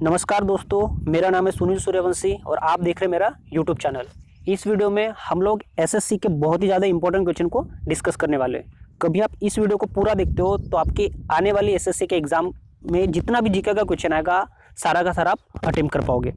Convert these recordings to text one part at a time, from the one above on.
नमस्कार दोस्तों, मेरा नाम है सुनील सूर्यवंशी और आप देख रहे हैं मेरा यूट्यूब चैनल। इस वीडियो में हम लोग एसएससी के बहुत ही ज़्यादा इंपॉर्टेंट क्वेश्चन को डिस्कस करने वाले हैं। कभी आप इस वीडियो को पूरा देखते हो तो आपकी आने वाली एसएससी के एग्ज़ाम में जितना भी जीके का क्वेश्चन आएगा सारा का सारा आप अटेम्प्ट कर पाओगे।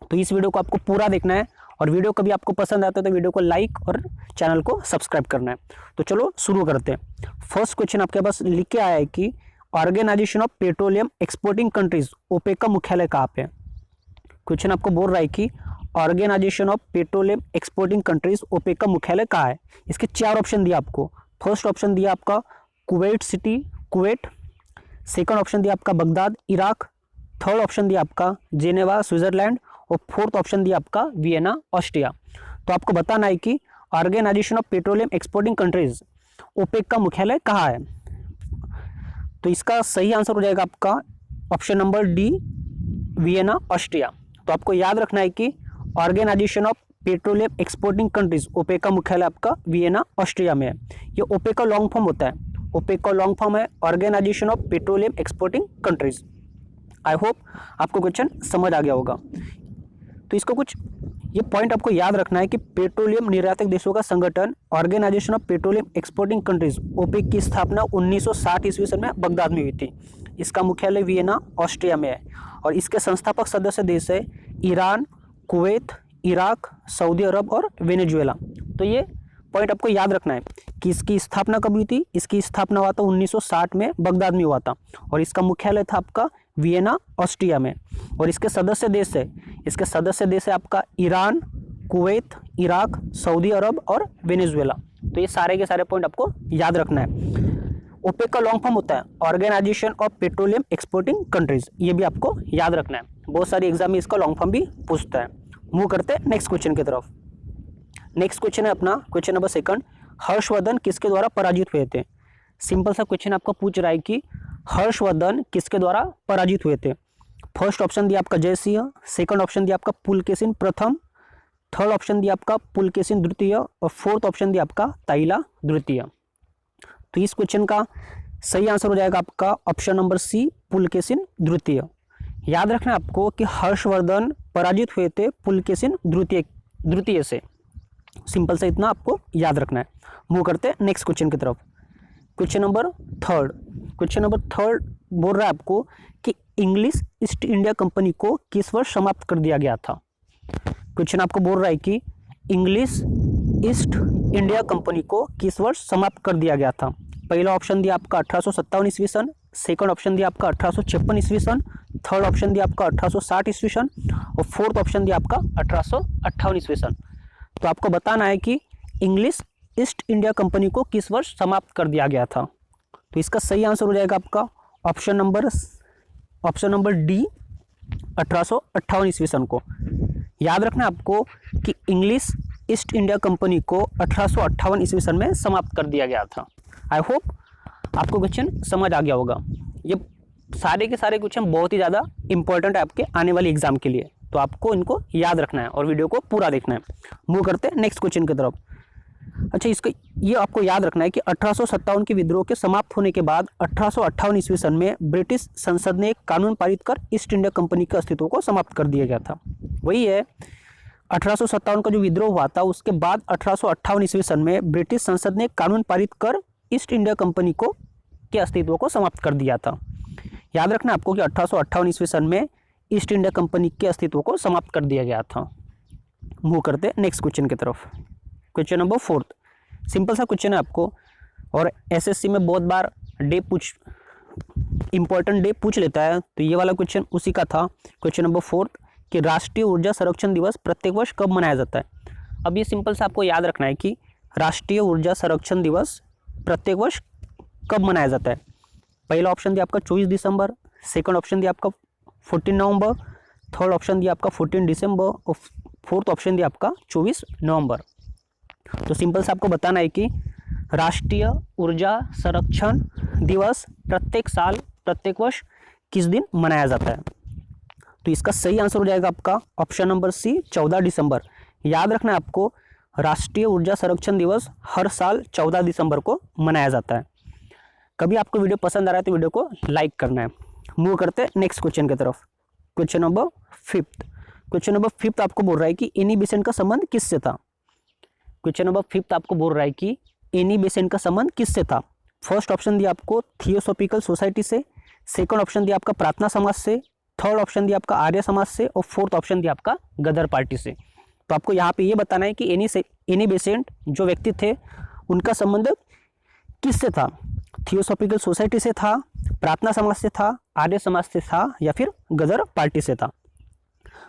तो इस वीडियो को आपको पूरा देखना है और वीडियो कभी आपको पसंद आता है तो वीडियो को लाइक और चैनल को सब्सक्राइब करना है। तो चलो शुरू करते हैं। फर्स्ट क्वेश्चन आपके पास लिख के आया है कि organisation of petroleum exporting countries OPEC का मुख्यालय कहाँ पे है। क्वेश्चन आपको बोल रहा है कि organisation of petroleum exporting countries OPEC का मुख्यालय कहाँ है। इसके चार ऑप्शन दिया आपको। फर्स्ट ऑप्शन दिया आपका Kuwait City Kuwait, second option दिया आपका बगदाद इराक, थर्ड ऑप्शन दिया आपका जेनेवा स्विट्जरलैंड और फोर्थ ऑप्शन दिया आपका वियना ऑस्ट्रिया। तो आपको बताना है कि organisation of petroleum exporting countries OPEC का मुख्यालय कहाँ है। तो इसका सही आंसर हो जाएगा आपका option number D Vienna Austria. तो आपको याद रखना है कि organisation of petroleum exporting countries OPEC का मुख्यालय आपका वियना ऑस्ट्रिया में है। ये ओपेक का लॉन्ग फॉर्म होता है। ओपेक का लॉन्ग फॉर्म है organisation of petroleum exporting countries. I hope आपको क्वेश्चन समझ आ गया होगा। तो इसको कुछ ये पॉइंट आपको याद रखना है कि पेट्रोलियम निर्यातक देशों का संगठन organisation of petroleum exporting countries OPEC की स्थापना 1960 ईस्वी सन में बगदाद में हुई थी। इसका मुख्यालय वियना ऑस्ट्रिया में है और इसके संस्थापक सदस्य देश है ईरान, कुवैत, इराक, सऊदी अरब और वेनेजुएला। तो ये पॉइंट आपको याद रखना है कि इसकी स्थापना कब हुई थी। इसकी स्थापना हुआ था 1960 में बगदाद में हुआ था और इसका मुख्यालय था आपका वियना ऑस्ट्रिया में। और इसके सदस्य देश है आपका ईरान, कुवैत, इराक, सऊदी अरब और वेनेजुएला। तो ये सारे के सारे पॉइंट आपको याद रखना है। ओपेक का लॉन्ग फॉर्म होता है organisation of petroleum exporting countries. ये भी आपको याद रखना है, बहुत सारे एग्जाम में इसका लॉन्ग फॉर्म भी पूछता है। मूव करते हैं नेक्स्ट क्वेश्चन की तरफ। नेक्स्ट क्वेश्चन है अपना क्वेश्चन नंबर सेकंड, हर्षवर्धन किसके द्वारा पराजित हुए थे। सिंपल सा क्वेश्चन आपको पूछ रहा है कि हर्षवर्धन किसके द्वारा पराजित हुए थे। फर्स्ट ऑप्शन दिया आपका जयसिंह, सेकंड ऑप्शन दिया आपका पुलकेशिन प्रथम, थर्ड ऑप्शन दिया आपका पुलकेशिन द्वितीय और फोर्थ ऑप्शन दिया आपका ताइला द्वितीय। तो इस क्वेश्चन का सही आंसर हो जाएगा आपका ऑप्शन नंबर सी पुलकेशिन द्वितीय। याद रखना है आपको कि हर्षवर्धन पराजित हुए थे पुलकेशिन द्वितीय से। सिंपल से इतना आपको याद रखना है। मूव करते हैं नेक्स्ट क्वेश्चन की तरफ। क्वेश्चन नंबर थर्ड बोल रहा है आपको कि इंग्लिश ईस्ट इंडिया कंपनी को किस वर्ष समाप्त कर दिया गया था। क्वेश्चन आपको बोल रहा है कि इंग्लिश ईस्ट इंडिया कंपनी को किस वर्ष समाप्त कर दिया गया था। पहला ऑप्शन दिया आपका 1857 ईस्वी सन, सेकंड ऑप्शन दिया आपका 1856 ईस्वी सन, थर्ड ऑप्शन दिया आपका 1860 ईस्वी सन और फोर्थ ऑप्शन दिया आपका 1858 ईस्वी सन। तो आपको बताना है कि इंग्लिश ईस्ट इंडिया कंपनी को किस वर्ष समाप्त कर दिया गया था। तो इसका सही आंसर हो जाएगा आपका ऑप्शन नंबर डी 1858 ईस्वी सन को। याद रखना आपको कि इंग्लिश ईस्ट इंडिया कंपनी को 1858 ईस्वी सन में समाप्त कर दिया गया था। आई होप आपको क्वेश्चन समझ आ गया होगा। ये सारे के सारे क्वेश्चन बहुत ही ज़्यादा इंपॉर्टेंट है आपके आने वाले एग्जाम के लिए, तो आपको इनको याद रखना है और वीडियो को पूरा देखना है। मूव करते हैं नेक्स्ट क्वेश्चन की तरफ। अच्छा, इसका ये आपको याद रखना है कि 1857 के विद्रोह के समाप्त होने के बाद 1858 ईस्वी सन में ब्रिटिश संसद ने एक कानून पारित कर ईस्ट इंडिया कंपनी के अस्तित्व को समाप्त कर दिया गया था। वही है 1857 का जो विद्रोह हुआ था उसके बाद 1858 ईस्वी सन में ब्रिटिश संसद ने एक कानून पारित कर ईस्ट इंडिया कंपनी को के अस्तित्व को समाप्त कर दिया था। याद रखना आपको कि 1858 ईस्वी सन में ईस्ट इंडिया कंपनी के अस्तित्व को समाप्त कर दिया गया था। मूव करते नेक्स्ट क्वेश्चन की तरफ। क्वेश्चन नंबर फोर्थ, सिंपल सा क्वेश्चन है आपको और एसएससी में बहुत बार इंपॉर्टेंट डे पूछ लेता है। तो ये वाला क्वेश्चन उसी का था। क्वेश्चन नंबर फोर्थ कि राष्ट्रीय ऊर्जा संरक्षण दिवस प्रत्येक वर्ष कब मनाया जाता है। अब ये सिंपल सा आपको याद रखना है कि राष्ट्रीय ऊर्जा संरक्षण दिवस प्रत्येक वर्ष कब मनाया जाता है। पहला ऑप्शन दिया आपका 24 दिसंबर, सेकंड ऑप्शन दिया आपका 14 नवंबर, थर्ड ऑप्शन दिया आपका 14 दिसंबर और फोर्थ ऑप्शन दिया आपका 24 नवंबर। तो सिंपल से आपको बताना है कि राष्ट्रीय ऊर्जा संरक्षण दिवस प्रत्येक साल प्रत्येक वर्ष किस दिन मनाया जाता है। तो इसका सही आंसर हो जाएगा आपका ऑप्शन नंबर सी 14 दिसंबर। याद रखना है आपको राष्ट्रीय ऊर्जा संरक्षण दिवस हर साल 14 दिसंबर को मनाया जाता है। कभी आपको वीडियो पसंद आ रहा है तो वीडियो को लाइक करना है। मूव करते हैं नेक्स्ट क्वेश्चन की तरफ। क्वेश्चन नंबर फिफ्थ आपको बोल रहा है कि एनी बेसेंट का संबंध किससे था। क्वेश्चन नंबर फिफ्थ आपको बोल रहा है कि एनी बेसेंट का संबंध किससे था। फर्स्ट ऑप्शन दिया आपको थियोसॉफिकल सोसाइटी से, सेकंड ऑप्शन दिया आपका प्रार्थना समाज से, थर्ड ऑप्शन दिया आपका आर्य समाज से और फोर्थ ऑप्शन दिया आपका गदर पार्टी से। तो आपको यहाँ पे ये बताना है कि एनी बेसेंट जो व्यक्ति थे उनका संबंध किससे था, थियोसॉफिकल सोसाइटी से था, प्रार्थना समाज से था, आर्य समाज से था या फिर गदर पार्टी से था।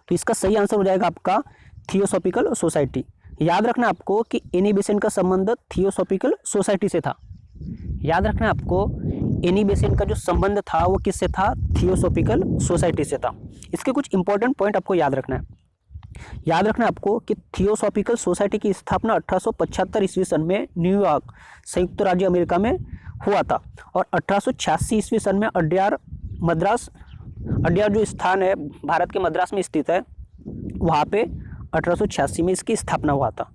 तो इसका सही आंसर हो जाएगा आपका थियोसॉफिकल सोसाइटी। याद रखना आपको कि एनी बेसेंट का संबंध थियोसॉफिकल सोसाइटी से था। याद रखना आपको एनी बेसेंट का जो संबंध था वो किससे था, थियोसॉफिकल सोसाइटी से था। इसके कुछ इंपॉर्टेंट पॉइंट आपको याद रखना है। याद रखना आपको कि थियोसॉफिकल सोसाइटी की स्थापना 1875 ईस्वी सन में न्यूयॉर्क संयुक्त राज्य अमेरिका में हुआ था और 1886 ईस्वी सन में अड्यार जो स्थान है भारत के मद्रास में स्थित है वहाँ पे 1886 में इसकी स्थापना हुआ था।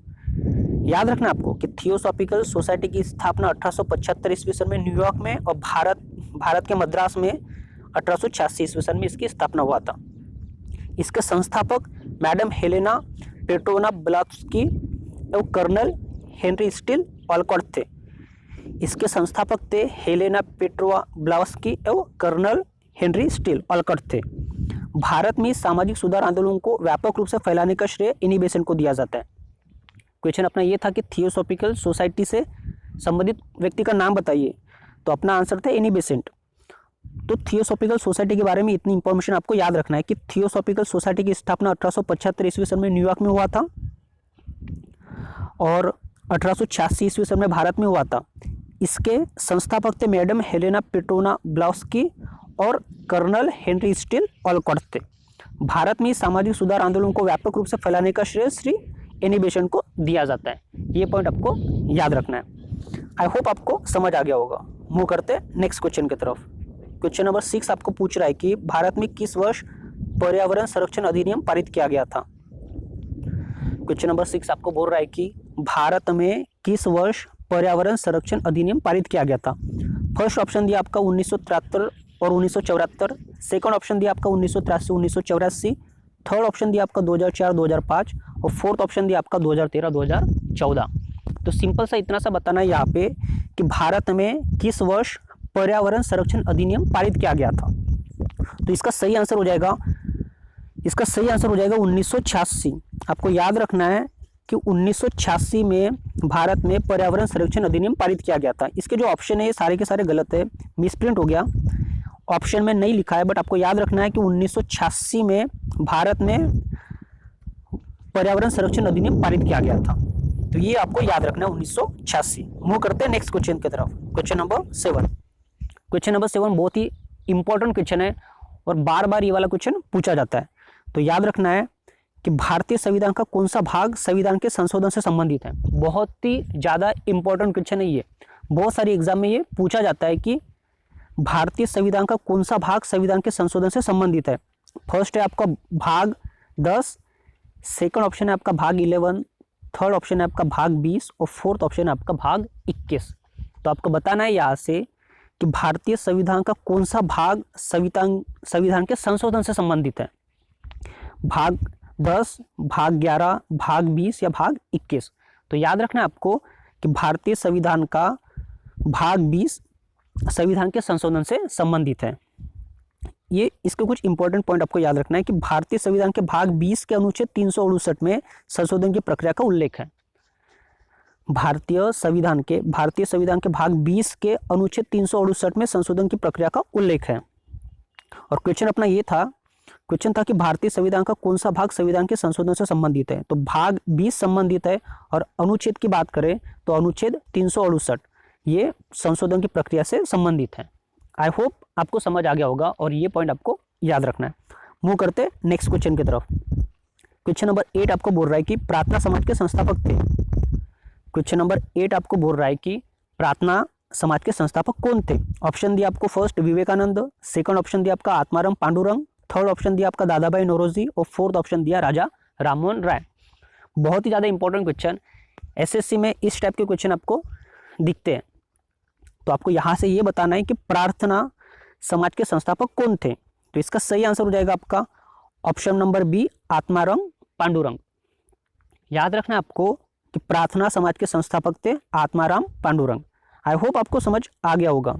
याद रखना आपको कि थियोसॉफिकल सोसाइटी की स्थापना 1875 ईस्वी सन में न्यूयॉर्क में और भारत के मद्रास में 1886 ईस्वी सन में इसकी स्थापना हुआ था। इसके संस्थापक मैडम हेलेना पेट्रोना ब्लावस्की एवं कर्नल हेनरी स्टील ऑलकॉट थे। इसके संस्थापक थे हेलेना पेट्रोवा ब्लावस्की एवं कर्नल हेनरी स्टील ऑलकॉट थे। भारत में सामाजिक सुधार आंदोलन को व्यापक रूप से फैलाने का श्रेय एनी बेसेंट को दिया जाता है। क्वेश्चन अपना ये था कि थियोसॉफिकल सोसाइटी से संबंधित व्यक्ति का नाम बताइए, तो अपना आंसर था एनी बेसेंट। तो थियोसॉफिकल सोसाइटी के बारे में इतनी इंफॉर्मेशन आपको याद रखना है कि थियोसॉफिकल सोसाइटी की स्थापना 1875 ईस्वी सन में न्यूयॉर्क में हुआ था और 1886 ईस्वी सन में भारत में हुआ था। इसके संस्थापक थे मैडम हेलेना पेट्रोना ब्लावस्की और कर्नल हेनरी स्टील ऑलकॉट थे। भारत में सामाजिक सुधार आंदोलन को व्यापक रूप से फैलाने का श्रेय श्री एनी बेसेंट को दिया जाता है। ये पॉइंट आपको याद रखना है। आई होप आपको समझ आ गया होगा। मूव करते नेक्स्ट क्वेश्चन की तरफ। क्वेश्चन नंबर 6 आपको पूछ रहा है कि भारत में किस वर्ष पर्यावरण संरक्षण अधिनियम पारित किया गया था। क्वेश्चन नंबर 6 आपको बोल रहा है कि भारत में किस वर्ष पर्यावरण संरक्षण अधिनियम पारित किया गया था। फर्स्ट ऑप्शन दिया आपका 1973 और 1974, सेकंड ऑप्शन दिया आपका 1983 1984, थर्ड ऑप्शन दिया आपका 2004 2005 और फोर्थ ऑप्शन दिया आपका 2013 2014। तो सिंपल सा इतना सा बताना है यहाँ पे कि भारत में किस वर्ष पर्यावरण संरक्षण अधिनियम पारित किया गया था। तो इसका सही आंसर हो जाएगा 1986। आपको याद रखना है कि 1986 में भारत में पर्यावरण संरक्षण अधिनियम पारित किया गया था। इसके जो ऑप्शन है ये सारे के सारे गलत है, मिसप्रिंट हो गया, ऑप्शन में नहीं लिखा है, बट आपको याद रखना है कि 1986 में भारत में पर्यावरण संरक्षण अधिनियम पारित किया गया था। तो ये आपको याद रखना है 1986। मूव करते हैं नेक्स्ट क्वेश्चन की तरफ। क्वेश्चन नंबर 7 बहुत ही इंपॉर्टेंट क्वेश्चन है और बार बार ये वाला क्वेश्चन पूछा जाता है। तो याद रखना है कि भारतीय संविधान का कौन सा भाग संविधान के संशोधन से संबंधित है। बहुत ही ज़्यादा इंपॉर्टेंट क्वेश्चन है ये। बहुत सारी एग्जाम में ये पूछा जाता है कि भारतीय संविधान का कौन सा भाग संविधान के संशोधन से संबंधित है। फर्स्ट है आपका भाग 10, सेकंड ऑप्शन है आपका भाग 11, थर्ड ऑप्शन है आपका भाग 20 और फोर्थ ऑप्शन है आपका भाग 21। तो आपको बताना है यहाँ से कि भारतीय संविधान का कौन सा भाग संविधान के संशोधन से संबंधित है। भाग 10, भाग 11, भाग 20 या भाग 21। तो याद रखना है आपको कि भारतीय संविधान का भाग 20 संविधान के संशोधन से संबंधित है। ये इसके कुछ इंपॉर्टेंट पॉइंट आपको याद रखना है कि भारतीय संविधान के भाग 20 के अनुच्छेद 368 में संशोधन की प्रक्रिया का उल्लेख है। भारतीय संविधान के भाग 20 के अनुच्छेद 368 में संशोधन की प्रक्रिया का उल्लेख है। और क्वेश्चन अपना ये था कि भारतीय संविधान का कौन सा भाग संविधान के संशोधन से संबंधित है। तो भाग 20 संबंधित है और अनुच्छेद की बात करें तो अनुच्छेद 368 ये संशोधन की प्रक्रिया से संबंधित है। आई होप आपको समझ आ गया होगा और ये पॉइंट आपको याद रखना है। मूव करते नेक्स्ट क्वेश्चन की तरफ। क्वेश्चन नंबर 8 आपको बोल रहा है कि प्रार्थना समाज के संस्थापक थे। क्वेश्चन नंबर 8 आपको बोल रहा है कि प्रार्थना समाज के संस्थापक कौन थे। ऑप्शन दिया आपको फर्स्ट विवेकानंद, सेकंड ऑप्शन दिया आपका आत्माराम पांडुरंग, थर्ड ऑप्शन दिया आपका दादाभाई नौरोजी और फोर्थ ऑप्शन दिया राजा राममोहन राय। बहुत ही ज़्यादा इंपॉर्टेंट क्वेश्चन, एसएससी में इस टाइप के क्वेश्चन आपको दिखते हैं। तो आपको यहाँ से ये बताना है कि प्रार्थना समाज के संस्थापक कौन थे। तो इसका सही आंसर हो जाएगा आपका option number B Atmaram Pandurang. याद रखना आपको कि प्रार्थना समाज के संस्थापक थे आत्माराम पांडुरंग। आई होप आपको समझ आ गया होगा।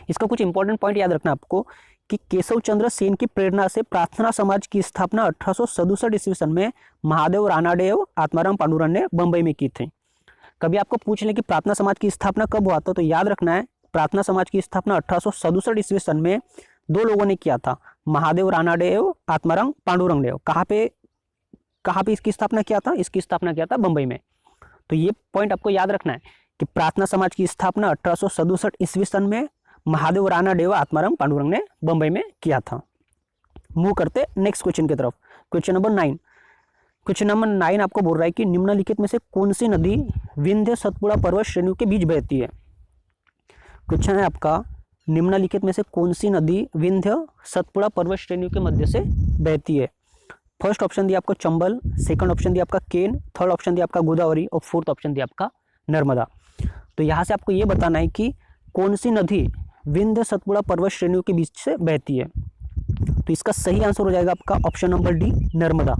इसका कुछ इंपॉर्टेंट पॉइंट याद रखना आपको कि केशव चंद्र सेन की प्रेरणा से प्रार्थना समाज की स्थापना 1867 ईस्वी सन में महादेव रानाडेव आत्माराम पांडुरंग ने बंबई में की थी। कभी आपको पूछ लें कि प्रार्थना समाज की स्थापना कब हुआ था, तो याद रखना है प्रार्थना समाज की स्थापना 1867 ईस्वी सन में दो लोगों ने किया था, महादेव रानाडेव आत्माराम पांडुरंग ने। कहाँ पे इसकी स्थापना किया था? इसकी स्थापना किया था बंबई में। तो ये पॉइंट आपको याद रखना है कि प्रार्थना समाज की स्थापना 1867 ईस्वी सन में महादेव रानाडेव आत्माराम पांडुरंग ने बंबई में किया था। मूव करते नेक्स्ट क्वेश्चन की तरफ। Question number 9। क्वेश्चन नंबर 9 आपको बोल रहा है कि निम्नलिखित में से कौन सी नदी विंध्य सतपुड़ा पर्वत श्रेणियों के बीच बहती है। क्वेश्चन है आपका, निम्नलिखित में से कौन सी नदी विंध्य सतपुड़ा पर्वत श्रेणियों के मध्य से बहती है। फर्स्ट ऑप्शन दिया आपको चंबल, सेकंड ऑप्शन दिया आपका केन, थर्ड ऑप्शन दिया आपका गोदावरी और फोर्थ ऑप्शन दिया आपका नर्मदा। तो यहाँ से आपको ये बताना है कि कौन सी नदी विंध्य सतपुड़ा पर्वत श्रेणियों के बीच से बहती है। तो इसका सही आंसर हो जाएगा आपका ऑप्शन नंबर डी नर्मदा।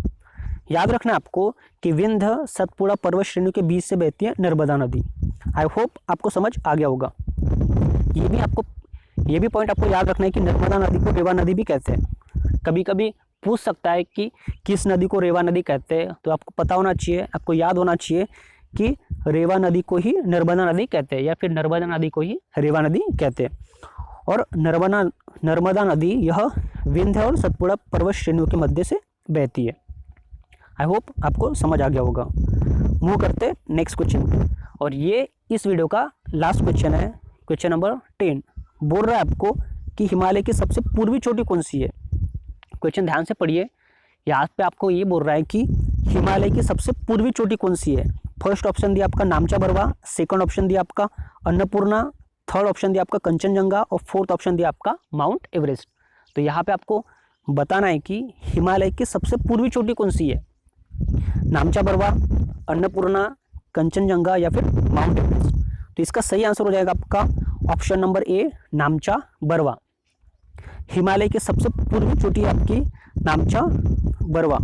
याद रखना आपको कि विंध्य सतपुड़ा पर्वत श्रेणियों के बीच से बहती है नर्मदा नदी। आई होप आपको समझ आ गया होगा। ये भी पॉइंट आपको याद रखना है कि नर्मदा नदी को रेवा नदी भी कहते हैं। कभी कभी पूछ सकता है कि किस नदी को रेवा नदी कहते हैं, तो आपको पता होना चाहिए, आपको याद होना चाहिए कि रेवा नदी को ही नर्मदा नदी कहते हैं या फिर नर्मदा नदी को ही रेवा नदी कहते हैं। और नर्मदा नदी यह विंध्य और सतपुड़ा पर्वत श्रेणियों के मध्य से बहती है। आई होप आपको समझ आ गया होगा। मूव करते नेक्स्ट क्वेश्चन, और ये इस वीडियो का लास्ट क्वेश्चन है। क्वेश्चन नंबर 10 बोल रहा है आपको कि हिमालय की सबसे पूर्वी चोटी कौन सी है। क्वेश्चन ध्यान से पढ़िए। यहाँ पे आपको ये बोल रहा है कि हिमालय की सबसे पूर्वी चोटी कौन सी है। फर्स्ट ऑप्शन दिया आपका नामचा बरवा, सेकंड ऑप्शन दिया आपका अन्नपूर्णा, थर्ड ऑप्शन दिया आपका कंचनजंगा और फोर्थ ऑप्शन दिया आपका माउंट एवरेस्ट। तो यहाँ पे आपको बताना है कि हिमालय की सबसे पूर्वी चोटी कौन सी है, नामचा बरवा, अन्नपूर्णा, कंचनजंगा या फिर माउंट एवरेस्ट। तो इसका सही आंसर हो जाएगा आपका option number A नामचा Barwa. Himalaya की सबसे पूर्वी चोटी है आपकी नामचा बरवा।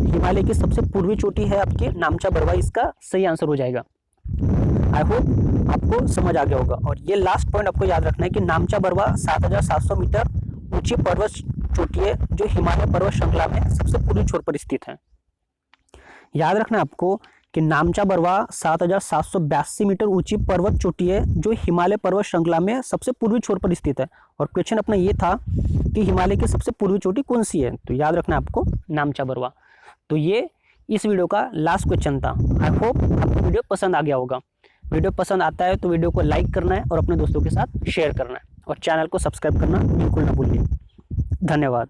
हिमालय की सबसे पूर्वी चोटी है आपकी नामचा बरवा, इसका सही आंसर हो जाएगा। आई होप आपको समझ आ गया होगा। और ये लास्ट पॉइंट आपको याद रखना है कि नामचा बरवा 7700 मीटर ऊंची पर्वत चोटी है जो हिमालय पर्वत श्रृंखला में सबसे पूर्वी छोर पर स्थित है। याद रखना आपको कि नामचा बरवा 7782 मीटर ऊंची पर्वत चोटी है जो हिमालय पर्वत श्रृंखला में सबसे पूर्वी छोर पर स्थित है। और क्वेश्चन अपना ये था कि हिमालय की सबसे पूर्वी चोटी कौन सी है, तो याद रखना आपको नामचा बरवा। तो ये इस वीडियो का लास्ट क्वेश्चन था। आई होप आपको वीडियो पसंद आ गया होगा। वीडियो पसंद आता है तो वीडियो को लाइक करना है और अपने दोस्तों के साथ शेयर करना है और चैनल को सब्सक्राइब करना बिल्कुल ना भूलिए। धन्यवाद।